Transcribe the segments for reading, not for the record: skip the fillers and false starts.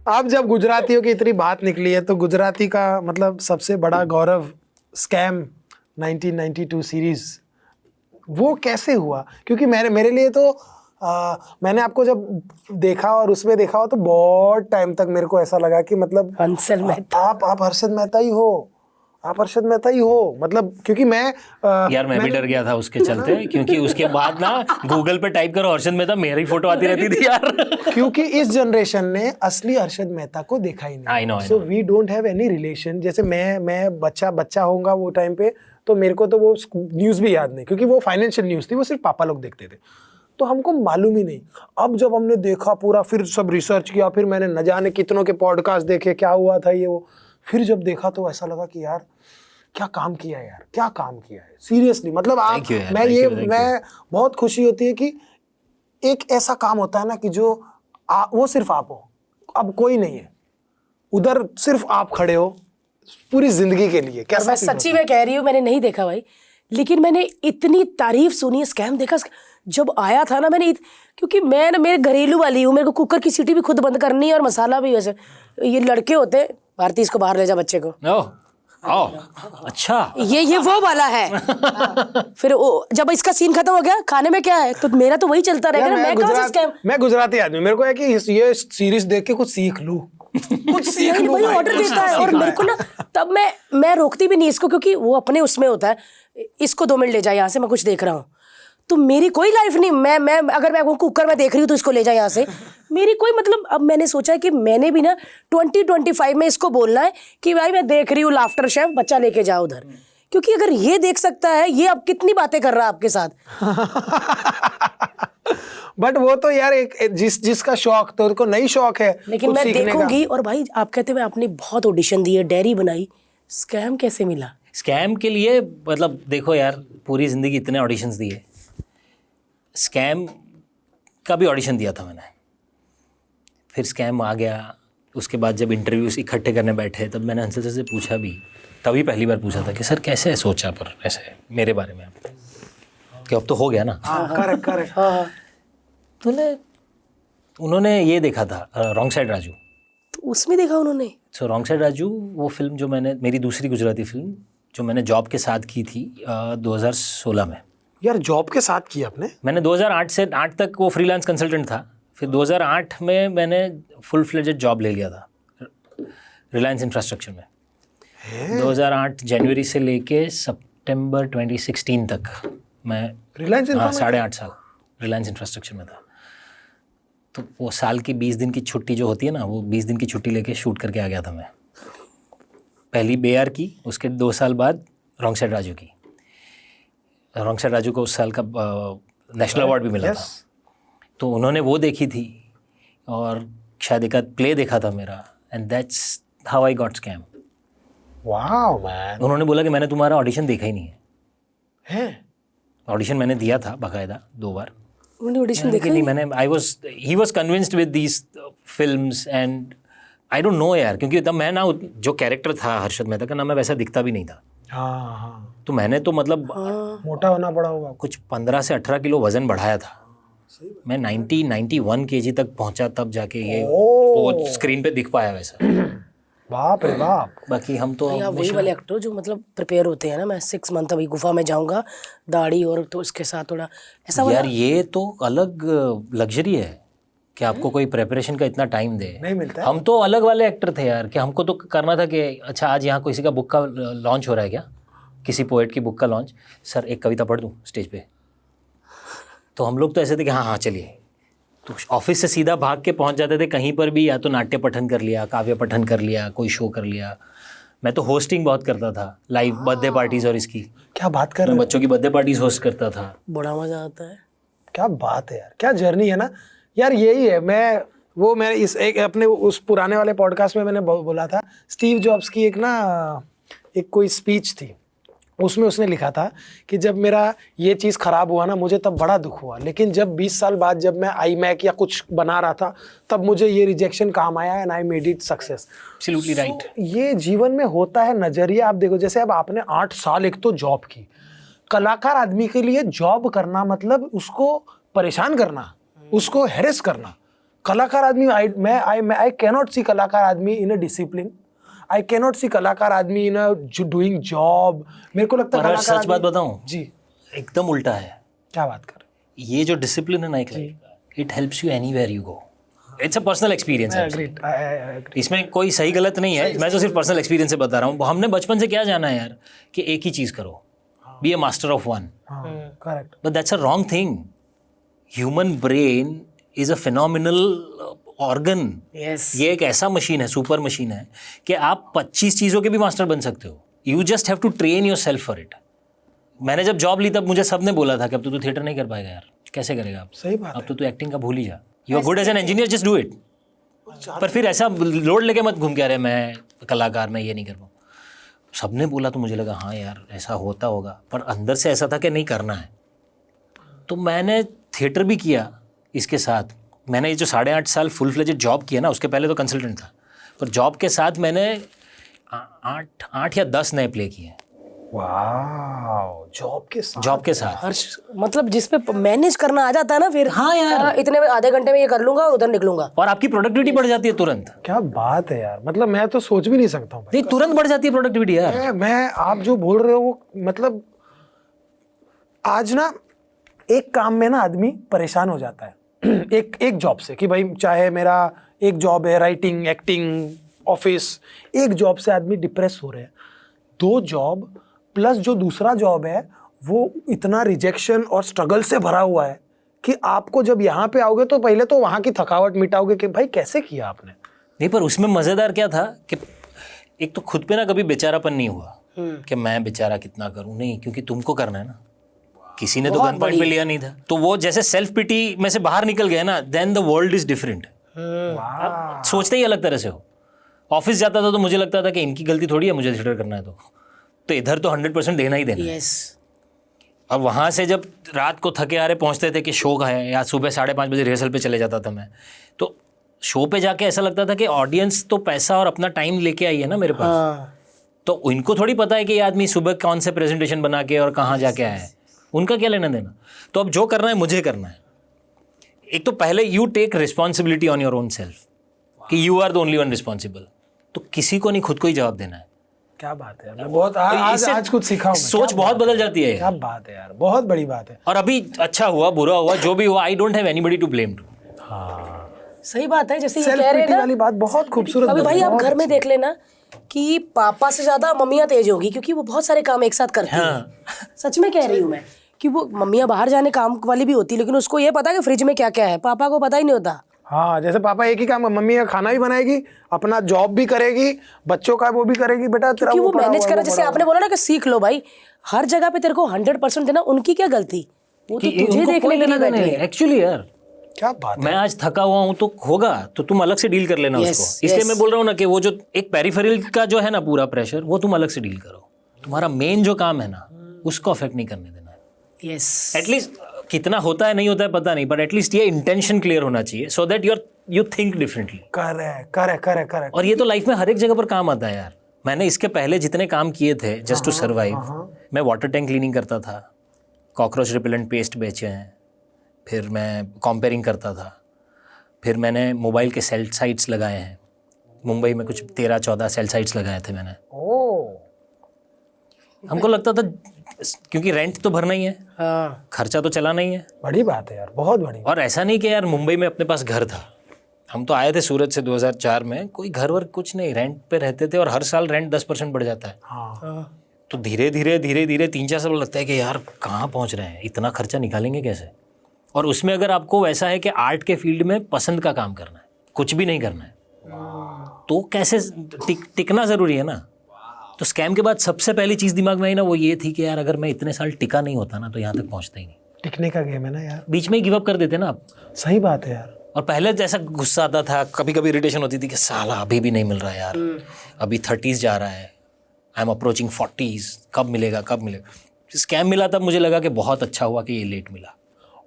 अब जब गुजरातियों की इतनी बात निकली है तो गुजराती का मतलब सबसे बड़ा गौरव स्कैम 1992 सीरीज वो कैसे हुआ? क्योंकि मेरे लिए तो मैंने आपको जब देखा और उसमें देखा हो तो बहुत टाइम तक मेरे को ऐसा लगा कि मतलब हर्षद मेहता, आप हर्षद मेहता ही हो, आप हर्षद मेहता ही हो। मतलब क्योंकि मैं यार मैं भी डर गया था उसके चलते, क्योंकि उसके बाद ना गूगल पे टाइप करो हर्षद मेहता, मेरी फोटो आती रहती थी यार। क्योंकि इस जनरेशन ने असली हर्षद मेहता को देखा ही I नहीं, know. So we don't have any relation. जैसे मैं बच्चा होऊंगा वो टाइम पे, तो मेरे को तो वो न्यूज़ भी याद नहीं, क्योंकि वो फाइनेंशियल न्यूज़ थी, वो सिर्फ पापा लोग देखते थे, तो हमको मालूम ही नहीं। अब जब हमने देखा पूरा, फिर सब रिसर्च किया, फिर मैंने न जाने कितनों के पॉडकास्ट देखे, क्या हुआ था ये वो, फिर जब देखा तो ऐसा लगा कि यार क्या काम किया है, यार क्या काम किया है, सीरियसली। मतलब आप मैं बहुत खुशी होती है कि एक ऐसा काम होता है ना कि जो वो सिर्फ आप हो, अब कोई नहीं है उधर, सिर्फ आप खड़े हो पूरी जिंदगी के लिए। कैसा? मैं सच्ची में कह रही हूँ, मैंने नहीं देखा भाई, लेकिन मैंने इतनी तारीफ सुनी है। स्कैम देखा जब आया था ना, मैंने क्योंकि मैं ना मेरे घरेलू वाली हूँ, मेरे को कुकर की सीटी भी खुद बंद करनी है और मसाला भी। वैसे ये लड़के होते हैं, भारती इसको बाहर ले जा बच्चे को, अच्छा ये वो वाला है। फिर जब इसका सीन खत्म हो गया, खाने में क्या है, तो मेरा तो वही चलता रहेगा ना। मैं गुजराती आदमी, मेरे को है कि ये सीरीज देख के कुछ सीख लूं, कुछ सीख लूं। भाई ऑर्डर देता है और मेरे को ना, तब मैं रोकती भी नहीं इसको, क्योंकि वो अपने उसमें होता है, इसको 2 मिनट ले जाए यहाँ से, मैं कुछ देख रहा हूँ। तो मेरी कोई लाइफ नहीं, मैं अगर मैं कुकर में देख रही हूँ तो इसको ले जाए यहाँ से, मेरी कोई मतलब। अब मैंने सोचा है कि मैंने भी ना 2025 में इसको बोलना है कि भाई मैं देख रही हूँ लाफ्टर शेफ, बच्चा लेके जाओ उधर, क्योंकि अगर ये देख सकता है, ये अब कितनी बातें कर रहा है आपके साथ। बट वो तो यार एक जिसका शौक, तो उनको नई शौक है, लेकिन मैं देखूंगी। और भाई आप कहते हैं आपने बहुत ऑडिशन दी है, डायरी बनाई, स्कैम कैसे मिला? स्कैम के लिए मतलब देखो यार, पूरी जिंदगी इतने ऑडिशंस दिए, स्कैम का भी ऑडिशन दिया था मैंने, फिर स्कैम आ गया। उसके बाद जब इंटरव्यूज इकट्ठे करने बैठे, तब मैंने अंशल से पूछा भी, तभी पहली बार पूछा था कि सर कैसे सोचा पर ऐसे मेरे बारे में, कि अब तो हो गया ना। करेक्ट। तो उन्होंने ये देखा था रॉन्ग साइड राजू, तो उसमें देखा उन्होंने। सो रॉन्ग साइड राजू वो फिल्म जो मैंने, मेरी दूसरी गुजराती फिल्म जो मैंने जॉब के साथ की थी 2016 में। यार जॉब के साथ की आपने? मैंने 2008 से 8 तक वो फ्रीलांस कंसल्टेंट था, फिर 2008 में मैंने फुल फ्लेजेड जॉब ले लिया था रिलायंस इंफ्रास्ट्रक्चर में। 2008 जनवरी से लेके सितंबर 2016 तक मैं रिलायंस 8.5 साल रिलायंस इंफ्रास्ट्रक्चर में था। तो वो साल की 20 दिन की छुट्टी जो होती है ना, वो 20 दिन की छुट्टी लेके शूट करके आ गया था मैं। पहली बेआर की, उसके 2 साल बाद रॉन्ग साइड राजू की। रॉन्ग साइड राजू को उस साल का नेशनल अवार्ड भी मिला था। तो उन्होंने वो देखी थी और शायद एक प्ले देखा था मेरा, and that's how I got scam. Wow man. उन्होंने बोला कि मैंने तुम्हारा ऑडिशन देखा ही नहीं है। ऑडिशन मैंने दिया था बाकायदा 2 बार, उन्होंने ऑडिशन देखा नहीं। मैंने he was convinced with these films and I don't know यार, क्योंकि तब मैं ना, जो कैरेक्टर था हर्षद मेहता का ना, मैं वैसा दिखता भी नहीं था। हाँ। तो मैंने तो मतलब मोटा होना पड़ा होगा, कुछ 15 से 18 किलो वजन बढ़ाया था। मैं 91 kg तक पहुंचा, तब जाके ये वो स्क्रीन पे दिख पाया वैसा। बाप रे बाप। बाकी हम तो वही वाले एक्टर जो मतलब प्रिपेयर होते हैं ना, मैं 6 मंथ अभी गुफा में जाऊंगा, दाढ़ी और तो उसके साथ थोड़ा ऐसा यार, ये तो अलग लग्जरी है कि आपको कोई प्रेपरेशन का इतना टाइम दे, नहीं मिलता है। हम तो अलग वाले एक्टर थे यार, कि हमको तो करना था कि अच्छा आज यहाँ किसी का बुक का लॉन्च हो रहा है क्या, किसी पोएट की बुक का लॉन्च, सर एक कविता पढ़ दूँ स्टेज पे। तो हम लोग तो ऐसे थे कि हाँ चलिए, तो ऑफिस से सीधा भाग के पहुँच जाते थे कहीं पर भी, या तो नाट्य पठन कर लिया, काव्य पठन कर लिया, कोई शो कर लिया। मैं तो होस्टिंग बहुत करता था, लाइव बर्थडे पार्टीज, और इसकी क्या बात कर रहे मैं बच्चों की बर्थडे पार्टीज होस्ट करता था। बड़ा मजा आता है। क्या बात है यार, क्या जर्नी है ना यार। यही है, मैं इस एक अपने उस पुराने वाले पॉडकास्ट में मैंने बोला था, स्टीव जॉब्स की एक कोई स्पीच थी, उसमें उसने लिखा था कि जब मेरा ये चीज़ ख़राब हुआ ना, मुझे तब बड़ा दुख हुआ, लेकिन जब 20 साल बाद जब मैं iMac या कुछ बना रहा था, तब मुझे ये रिजेक्शन काम आया and I made it success. Absolutely right. ये जीवन में होता है, नज़रिया। आप देखो, जैसे अब आपने 8 साल एक तो जॉब की, कलाकार आदमी के लिए जॉब करना मतलब उसको परेशान करना, उसको हैरेस करना। कलाकार आदमी आई कैनॉट सी कलाकार आदमी इन a discipline, I cannot see कलाकार आदमी इन अ डूइंग जॉब। मेरे को लगता है पर कलाकार सच बात आदमी- बताऊं, जी, एकदम उल्टा है। क्या बात कर रहे ये जो डिसिप्लिन है ना एक लाइफ का, it helps you anywhere you go. It's a personal experience है, हैं? इसमें कोई सही गलत नहीं है, मैं तो सिर्फ पर्सनल एक्सपीरियंस से बता रहा हूँ। हमने बचपन से क्या जाना है यार कि एक ही चीज़ करो, be a master of one, correct. But that's a wrong thing. Human brain is a phenomenal organ. Yes, ये एक ऐसा मशीन है, सुपर मशीन है कि आप 25 चीज़ों के भी मास्टर बन सकते हो। You just have to train yourself for it. मैंने जब जॉब ली तब मुझे सबने बोला था कि अब तो तू थिएटर नहीं कर पाएगा यार, कैसे करेगा आप, सही बात अब है। तो तू एक्टिंग का भूल ही जा, you are good as an engineer, just do it. पर फिर ऐसा लोड लेके मत घूम के अरे मैं कलाकार, मैं ये नहीं कर पाऊँ। सबने बोला तो मुझे लगा हाँ यार ऐसा होता होगा, पर अंदर से ऐसा था कि नहीं करना है। तो मैंने थिएटर भी किया इसके साथ। मैंने ये जो 8.5 साल फुल फ्लेजेड जॉब किया ना, उसके पहले तो कंसल्टेंट था, पर जॉब के साथ मैंने 8 या 10 नए प्ले किए। वाओ, जॉब के साथ। हर्ष मतलब जिस पे मैनेज करना आ जाता है ना, फिर हाँ यार। इतने में आधे घंटे में ये कर लूंगा और उधर निकलूंगा। और आपकी प्रोडक्टिविटी बढ़ जाती है तुरंत। क्या बात है यार, मतलब मैं तो सोच भी नहीं सकता हूँ भाई। नहीं, तुरंत बढ़ जाती है प्रोडक्टिविटी यार। मैं आप जो बोल रहे हो वो मतलब आज ना एक काम में ना आदमी परेशान हो जाता है एक जॉब से, कि भाई चाहे मेरा एक जॉब है राइटिंग, एक्टिंग, ऑफिस, एक जॉब से आदमी डिप्रेस हो रहे हैं। 2 जॉब प्लस जो दूसरा जॉब है वो इतना रिजेक्शन और स्ट्रगल से भरा हुआ है कि आपको जब यहाँ पे आओगे तो पहले तो वहाँ की थकावट मिटाओगे कि भाई कैसे किया आपने। नहीं, पर उसमें मज़ेदार क्या था कि एक तो खुद पे ना कभी बेचारापन नहीं हुआ कि मैं बेचारा कितना करूं, नहीं, क्योंकि तुमको करना है ना, किसी ने तो गन पॉइंट पे लिया नहीं था। तो वो जैसे सेल्फ पिटी में से बाहर निकल गए ना, then the world is different. सोचते ही अलग तरह से हो। ऑफिस जाता था तो मुझे लगता था कि इनकी गलती थोड़ी है, मुझे थिएटर करना है तो इधर तो 100% देना ही देना है। यस, अब वहाँ से जब रात को थके आ रहे पहुँचते थे कि शो का है, या सुबह 5:30 बजे रिहर्सल पे चले जाता था मैं, तो शो पे जाके ऐसा लगता था कि ऑडियंस तो पैसा और अपना टाइम लेके आई है ना मेरे पास, तो इनको थोड़ी पता है कि ये आदमी सुबह कौन से प्रेजेंटेशन बना के और कहाँ जाके आया है, उनका क्या लेना देना। तो अब जो करना है मुझे करना है। एक तो पहले you take responsibility on your own self कि you are the only one responsible, तो किसी को नहीं, खुद को ही जवाब देना है। क्या बात है, मैं बहुत आज कुछ सीखा हूं मैं। सोच बहुत बदल जाती है। क्या बात है यार, बहुत बड़ी बात है। और अभी अच्छा हुआ बुरा हुआ जो भी हुआ, I don't have anybody to blame to. हाँ, सही बात है। जैसे ये सेल्फ कह रहे हैं पिटी ना, वाली बात बहुत खूबसूरत। अभी भाई आप घर में देख लेना कि पापा से ज्यादा मम्मियाँ तेज होगी, क्योंकि वो बहुत सारे काम एक साथ करती हैं। सच में कह रही हूँ मैं कि वो मम्मियाँ बाहर जाने काम वाली भी होती, लेकिन उसको ये पता है कि फ्रिज में क्या क्या है, पापा को पता ही नहीं होता। हाँ, जैसे पापा एक ही काम, मम्मी खाना भी बनाएगी, अपना जॉब भी करेगी, बच्चों का वो भी करेगी। बेटा तेरा क्योंकि वो पड़ा मैनेज हुआ है, करा, वो जैसे पड़ा आपने बोला ना कि सीख लो भाई, हर जगह पे तेरे को 100% देना, उनकी क्या गलती, वो तो तुझे देखने के लिए बैठे हैं। एक्चुअली यार, हुआ। क्या बात है। मैं आज थका हुआ हूँ तो होगा, तो तुम अलग से डील कर लेना Yes, उसको। इसलिए yes. मैं बोल रहा हूँ ना कि वो जो एक पेरिफेरल का जो है ना पूरा प्रेशर, वो तुम अलग से डील करो। तुम्हारा मेन जो काम है ना, उसको अफेक्ट नहीं करने देना है। यस, एटलीस्ट कितना होता है नहीं होता है पता नहीं, बट एटलीस्ट ये इंटेंशन क्लियर होना चाहिए, so that you think differently. करे। और ये तो लाइफ में हर एक जगह पर काम आता है यार। मैंने इसके पहले जितने काम किए थे जस्ट टू सर्वाइव, मैं वाटर टैंक क्लीनिंग करता था, कॉकरोच रिपेलेंट पेस्ट बेचे हैं, फिर मैं कॉम्पेयरिंग करता था, फिर मैंने मोबाइल के सेल साइट्स लगाए हैं। मुंबई में कुछ 13-14 सेल साइट्स लगाए थे मैंने। हमको लगता था क्योंकि रेंट तो भरना ही है, हाँ, खर्चा तो चलाना ही है। बड़ी बात है यार, बहुत बड़ी। और ऐसा नहीं कि यार मुंबई में अपने पास घर था, हम तो आए थे सूरत से 2004 में, कोई घर वर कुछ नहीं, रेंट पे रहते थे, और हर साल रेंट 10% बढ़ जाता है। हाँ, तो धीरे धीरे 3-4 साल लगता है कि यार कहाँ पहुँच रहे हैं, इतना खर्चा निकालेंगे कैसे। और उसमें अगर आपको वैसा है कि आर्ट के फील्ड में पसंद का काम करना है, कुछ भी नहीं करना है, तो कैसे टिकना ज़रूरी है ना। तो स्कैम के बाद सबसे पहली चीज़ दिमाग में आई ना, वो ये थी कि यार अगर मैं इतने साल टिका नहीं होता ना तो यहाँ तक पहुँचता ही नहीं। टिकने का गेम है ना यार, बीच में ही गिव अप कर देते ना आप। सही बात है यार। और पहले जैसा गुस्सा आता था, कभी कभी इरिटेशन होती थी कि साला अभी भी नहीं मिल रहा है यार, अभी 30s जा रहा है, आई एम अप्रोचिंग 40s, कब मिलेगा। स्कैम मिला तब मुझे लगा कि बहुत अच्छा हुआ कि ये लेट मिला।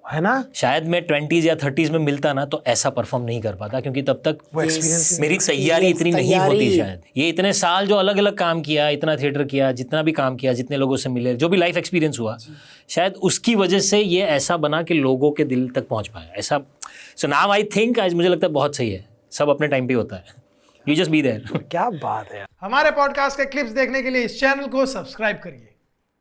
है ना? शायद मैं 20s या 30s में मिलता ना तो ऐसा परफॉर्म नहीं कर पाता, क्योंकि तब तक वो एक्सपीरियंस मेरी तैयारी इतनी नहीं होती शायद। ये इतने साल जो अलग अलग काम किया, इतना थिएटर किया, जितना भी काम किया, जितने लोगों से मिले, जो भी लाइफ एक्सपीरियंस हुआ, शायद उसकी वजह से ये ऐसा बना कि लोगों के दिल तक पहुंच पाया ऐसा। सो नाउ आई थिंक आज मुझे लगता है बहुत सही है, सब अपने टाइम पे होता है, यू जस्ट बी देयर। क्या बात है। हमारे पॉडकास्ट के क्लिप्स देखने के लिए इस चैनल को सब्सक्राइब करिए।